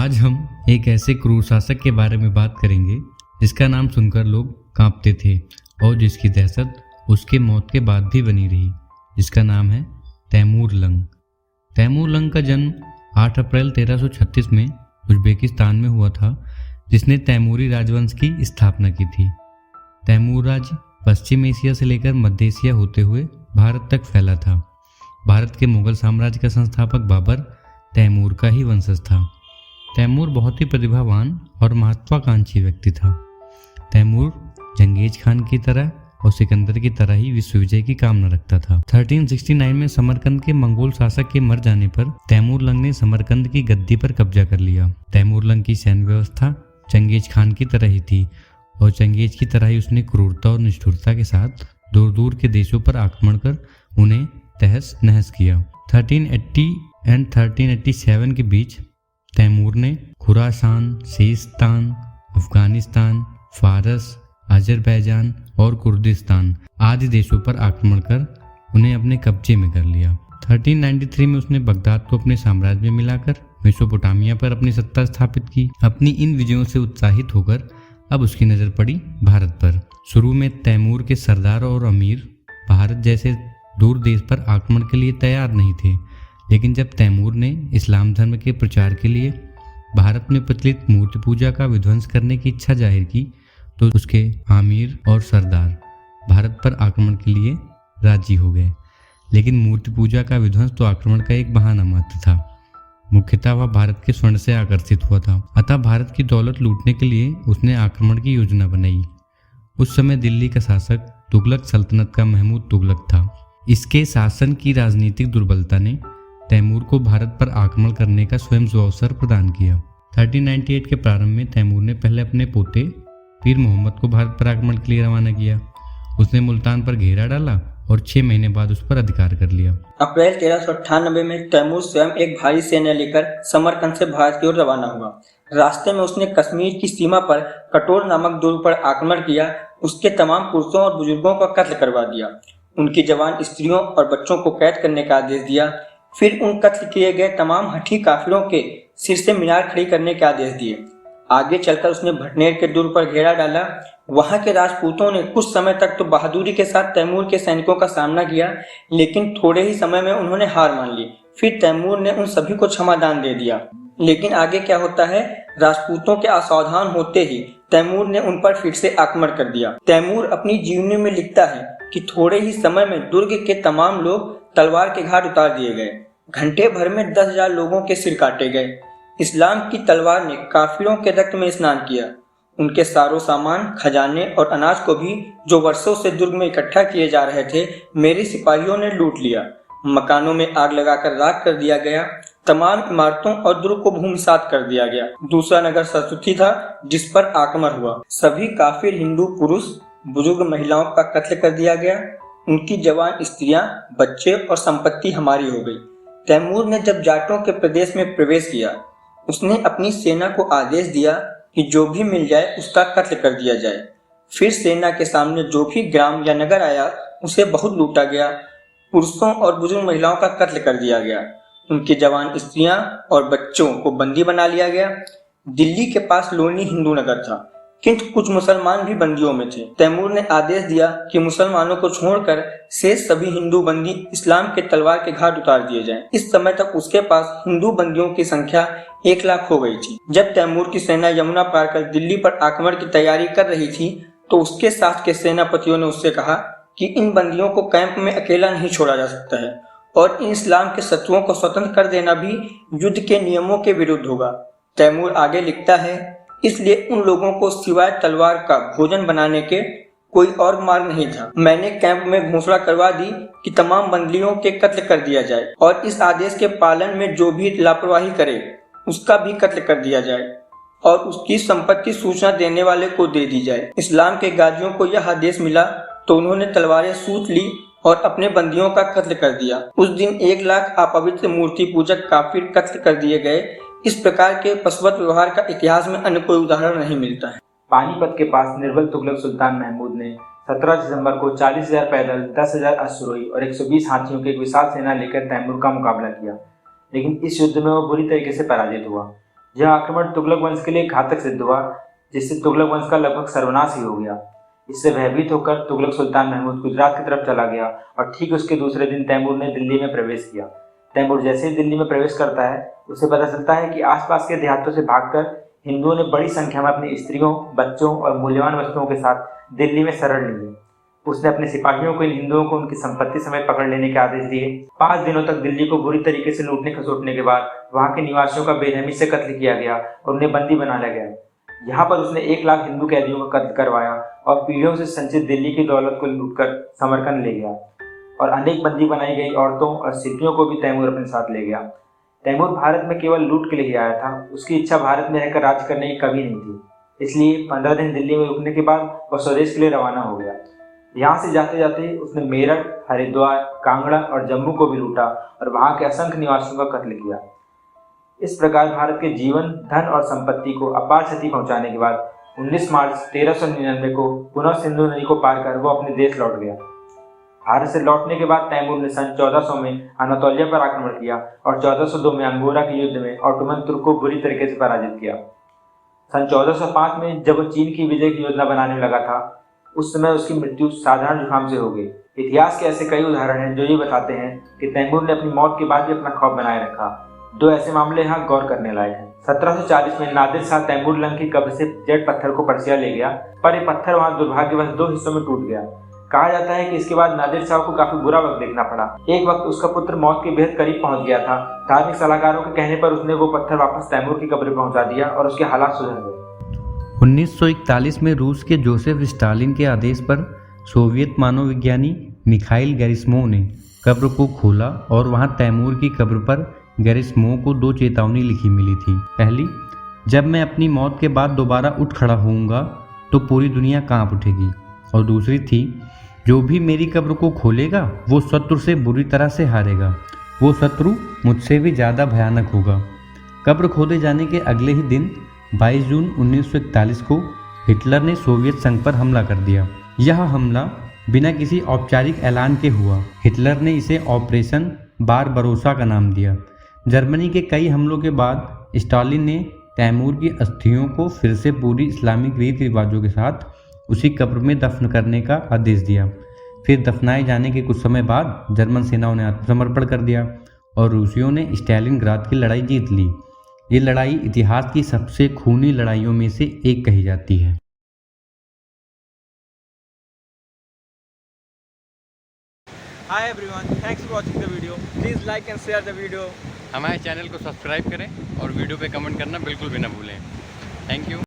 आज हम एक ऐसे क्रूर शासक के बारे में बात करेंगे जिसका नाम सुनकर लोग कांपते थे और जिसकी दहशत उसके मौत के बाद भी बनी रही, जिसका नाम है तैमूर लंग। तैमूर लंग का जन्म 8 अप्रैल 1336 में उज़्बेकिस्तान में हुआ था, जिसने तैमूरी राजवंश की स्थापना की थी। तैमूर राज्य पश्चिम एशिया से लेकर मध्य एशिया होते हुए भारत तक फैला था। भारत के मुगल साम्राज्य का संस्थापक बाबर तैमूर का ही वंशज था। तैमूर बहुत ही प्रतिभावान और महत्वाकांक्षी व्यक्ति था। तैमूर चंगेज खान की तरह और सिकंदर की तरह ही विश्व विजय की कामना रखता था। 1369 में समरकंद के मंगोल शासक के मर जाने पर तैमूर लंग ने समरकंद की गद्दी पर कब्जा कर लिया। तैमूर लंग की सैन्य व्यवस्था चंगेज खान की तरह ही थी और चंगेज की तरह ही उसने क्रूरता और निष्ठुरता के साथ दूर दूर के देशों पर आक्रमण कर उन्हें तहस नहस किया। 1380 एंड 1387 के बीच तैमूर ने खुरासान, सिस्तान, अफगानिस्तान, फारस, अजरबैजान और कुर्दिस्तान आदि देशों पर आक्रमण कर उन्हें अपने कब्जे में कर लिया। 1393 में उसने बगदाद को अपने साम्राज्य में मिलाकर मेसोपोटामिया पर अपनी सत्ता स्थापित की। अपनी इन विजयों से उत्साहित होकर अब उसकी नज़र पड़ी भारत पर। शुरू में तैमूर के सरदार और अमीर भारत जैसे दूर देश पर आक्रमण के लिए तैयार नहीं थे, लेकिन जब तैमूर ने इस्लाम धर्म के प्रचार के लिए भारत में प्रचलित मूर्ति पूजा का विध्वंस करने की इच्छा जाहिर की तो उसके आमिर और सरदार भारत पर आक्रमण के लिए राजी हो गए। लेकिन मूर्ति पूजा का विध्वंस तो आक्रमण का एक बहाना मात्र था। मुख्यतः वह भारत के स्वर्ण से आकर्षित हुआ था, अतः भारत की दौलत लूटने के लिए उसने आक्रमण की योजना बनाई। उस समय दिल्ली का शासक तुगलक सल्तनत का महमूद तुगलक था। इसके शासन की राजनीतिक दुर्बलता ने तैमूर को भारत पर आक्रमण करने का स्वयं अवसर प्रदान किया। 1398 के प्रारंभ में तैमूर ने पहले अपने पोते पीर मोहम्मद को भारत पर आक्रमण के लिए रवाना किया। उसने मुल्तान पर घेरा डाला और 6 महीने बाद उस पर अधिकार कर लिया। अप्रैल 1398 में तैमूर स्वयं एक भारी सेना लेकर समरकंद से भारत की ओर रवाना हुआ। रास्ते में उसने कश्मीर की सीमा पर कटोर नामक दुर्ग पर आक्रमण किया। उसके तमाम पुरुषों और बुजुर्गों का कत्ल करवा दिया। उनकी जवान स्त्रियों और बच्चों को कैद करने का आदेश दिया। फिर उन कत्ल किए गए तमाम हठी काफिरों के सिर से मीनार खड़ी करने के आदेश दिए। आगे चलकर उसने भटनेर के दुर्ग पर घेरा डाला। वहां के राजपूतों ने कुछ समय तक तो बहादुरी के साथ तैमूर के सैनिकों का सामना किया, लेकिन थोड़े ही समय में उन्होंने हार मान ली। फिर तैमूर ने उन सभी को क्षमादान दे दिया। लेकिन आगे क्या होता है, राजपूतों के असावधान होते ही तैमूर ने उन पर फिर से आक्रमण कर दिया। तैमूर अपनी जीवनी में लिखता है कि थोड़े ही समय में दुर्ग के तमाम लोग तलवार के घाट उतार दिए गए। घंटे भर में 10,000 लोगों के सिर काटे गए। इस्लाम की तलवार ने काफिरों के रक्त में स्नान किया। उनके सारो सामान, खजाने और अनाज को भी, जो वर्षों से दुर्ग में इकट्ठा किए जा रहे थे, मेरे सिपाहियों ने लूट लिया। मकानों में आग लगाकर राख कर दिया गया। तमाम इमारतों और दुर्ग को भूमिसात कर दिया गया। दूसरा नगर सरस्वती था, जिस पर आक्रमण हुआ। सभी काफिर हिंदू पुरुष, बुजुर्ग महिलाओं का कत्ल कर दिया गया। उनकी जवान स्त्रियां, बच्चे और संपत्ति हमारी हो गई। तैमूर ने जब जाटों के प्रदेश में प्रवेश किया, उसने अपनी सेना को आदेश दिया कि जो भी मिल जाए उसका कत्ल कर दिया जाए। फिर सेना के सामने जो भी ग्राम या नगर आया उसे बहुत लूटा गया। पुरुषों और बुजुर्ग महिलाओं का कत्ल कर दिया गया। उनकी जवान स्त्रियां और बच्चों को बंदी बना लिया गया। दिल्ली के पास लोनी हिंदू नगर था, किंतु कुछ मुसलमान भी बंदियों में थे। तैमूर ने आदेश दिया कि मुसलमानों को छोड़कर शेष सभी हिंदू बंदी इस्लाम के तलवार के घाट उतार दिए जाएं। इस समय तक उसके पास हिंदू बंदियों की संख्या 1 लाख हो गई थी। जब तैमूर की सेना यमुना पार कर दिल्ली पर आक्रमण की तैयारी कर रही थी तो उसके साथ के सेनापतियों ने उससे कहा कि इन बंदियों को कैंप में अकेला नहीं छोड़ा जा सकता है और इन इस्लाम के शत्रुओं को स्वतंत्र कर देना भी युद्ध के नियमों के विरुद्ध होगा। तैमूर आगे लिखता है, इसलिए उन लोगों को सिवाय तलवार का भोजन बनाने के कोई और मार्ग नहीं था। मैंने कैंप में घोषणा करवा दी कि तमाम बंदियों के कत्ल कर दिया जाए और इस आदेश के पालन में जो भी लापरवाही करे उसका भी कत्ल कर दिया जाए और उसकी संपत्ति सूचना देने वाले को दे दी जाए। इस्लाम के गाजियों को यह आदेश मिला तो उन्होंने तलवारें सूत ली और अपने बंदियों का कत्ल कर दिया। उस दिन 1 लाख अपवित्र मूर्ति पूजक काफिर कत्ल कर दिए गए। इस प्रकार के पशुवत व्यवहार का इतिहास में अन्य कोई उदाहरण नहीं मिलता है। पानीपत के पास निर्बल तुगलक सुल्तान महमूद ने 17 दिसंबर को 40,000 पैदल, 10,000 अश्वरोही और 120 हाथियों की एक विशाल सेना लेकर तैमूर का मुकाबला किया, लेकिन इस युद्ध में वह बुरी तरीके से पराजित हुआ। यह आक्रमण तुगलक वंश के लिए घातक सिद्ध हुआ, जिससे तुगलक वंश का लगभग सर्वनाश ही हो गया। इससे भयभीत होकर तुगलक सुल्तान महमूद गुजरात की तरफ चला गया और ठीक उसके दूसरे दिन तैमूर ने दिल्ली में प्रवेश किया। तैमूर जैसे ही दिल्ली में प्रवेश करता है, उसे पता चलता है कि आसपास के देहातों से भागकर हिंदुओं ने बड़ी संख्या में अपनी स्त्रियों, बच्चों और मूल्यवान वस्तुओं के साथ दिल्ली में शरण ली है। उसने अपने सिपाहियों को इन हिंदुओं को उनकी संपत्ति समेत पकड़ लेने के आदेश दिए। 5 दिनों तक दिल्ली को बुरी तरीके से लूटने खसोटने के बाद वहां के निवासियों का बेरहमी से कत्ल किया गया और उन्हें बंदी बना लिया गया। यहाँ पर उसने 1 लाख हिंदू कैदियों का कत्ल करवाया और पीढ़ियों से संचित दिल्ली की दौलत को लूटकर समरकंद ले गया और अनेक बंदी बनाई गई औरतों और सिद्धियों को भी तैमूर अपने साथ ले गया। तैमूर भारत में केवल लूट के लिए ही आया था। उसकी इच्छा भारत में रहकर राज्य करने की कभी नहीं थी। इसलिए 15 दिन दिल्ली में रुकने के बाद वह स्वदेश के लिए रवाना हो गया। यहाँ से जाते जाते उसने मेरठ, हरिद्वार, कांगड़ा और जम्मू को भी लूटा और वहाँ के असंख्य निवासियों का कत्ल किया। इस प्रकार भारत के जीवन, धन और संपत्ति को अपार क्षति पहुंचाने के बाद 19 मार्च 1399 को पुनः सिंधु नदी को पार कर वो अपने देश लौट गया। भारत से लौटने के बाद तैमूर ने सन 1400 में अनातोलिया पर आक्रमण किया और 1402 में अंगोरा के युद्ध में ऑटोमन तुर्क को बुरी तरीके से पराजित किया। सन 1405 में जब वो चीन की विजय की योजना बनाने लगा था, उस समय उसकी मृत्यु साधारण जुकाम से हो गई। इतिहास के ऐसे कई उदाहरण हैं जो ये बताते हैं कि तैमूर ने अपनी मौत के बाद भी अपना खौफ बनाए रखा। 2 ऐसे मामले यहाँ गौर करने लायक हैं। 1740 में नादिर शाह तैमूर लंग की कब्र से जेड पत्थर को पर्सिया ले गया, पर ये पत्थर वहाँ दुर्भाग्यवश 2 हिस्सों में टूट गया। कहा जाता है कि इसके बाद नादिर शाह को काफी बुरा वक्त देखना पड़ा। एक वक्त उसका पुत्र मौत के बेहद करीब पहुंच गया था। धार्मिक सलाहकारों के कहने पर उसने वो पत्थर वापस तैमूर की कब्र पहुंचा दिया और उसके हालात सुधर गए। 1941 में रूस के जोसेफ स्टालिन के आदेश पर सोवियत मानवविज्ञानी मिखाइल गेरिस्मोव ने कब्र को खोला और वहां तैमूर की कब्र पर गेरिस्मोव को 2 चेतावनी लिखी मिली थी। पहली, जब मैं अपनी मौत के बाद दोबारा उठ खड़ा होऊंगा तो पूरी दुनिया कांप उठेगी। और दूसरी थी, जो भी मेरी कब्र को खोलेगा वो शत्रु से बुरी तरह से हारेगा। वो शत्रु मुझसे भी ज़्यादा भयानक होगा। कब्र खोदे जाने के अगले ही दिन 22 जून 1941 को हिटलर ने सोवियत संघ पर हमला कर दिया। यह हमला बिना किसी औपचारिक ऐलान के हुआ। हिटलर ने इसे ऑपरेशन बारबरोसा का नाम दिया। जर्मनी के कई हमलों के बाद स्टालिन ने तैमूर की अस्थियों को फिर से पूरी इस्लामिक रीति रिवाजों के साथ उसी कब्र में दफन करने का आदेश दिया। फिर दफनाए जाने के कुछ समय बाद जर्मन सेनाओं ने आत्मसमर्पण कर दिया और रूसियों ने स्टालिनग्राद की लड़ाई जीत ली। ये लड़ाई इतिहास की सबसे खूनी लड़ाइयों में से एक कही जाती है। Hi everyone, thanks for watching the video. Please like and share the video. हमारे चैनल को सब्सक्राइब करें और वीडियो पे कमेंट करना बिल्कुल भी ना भूलें। Thank you.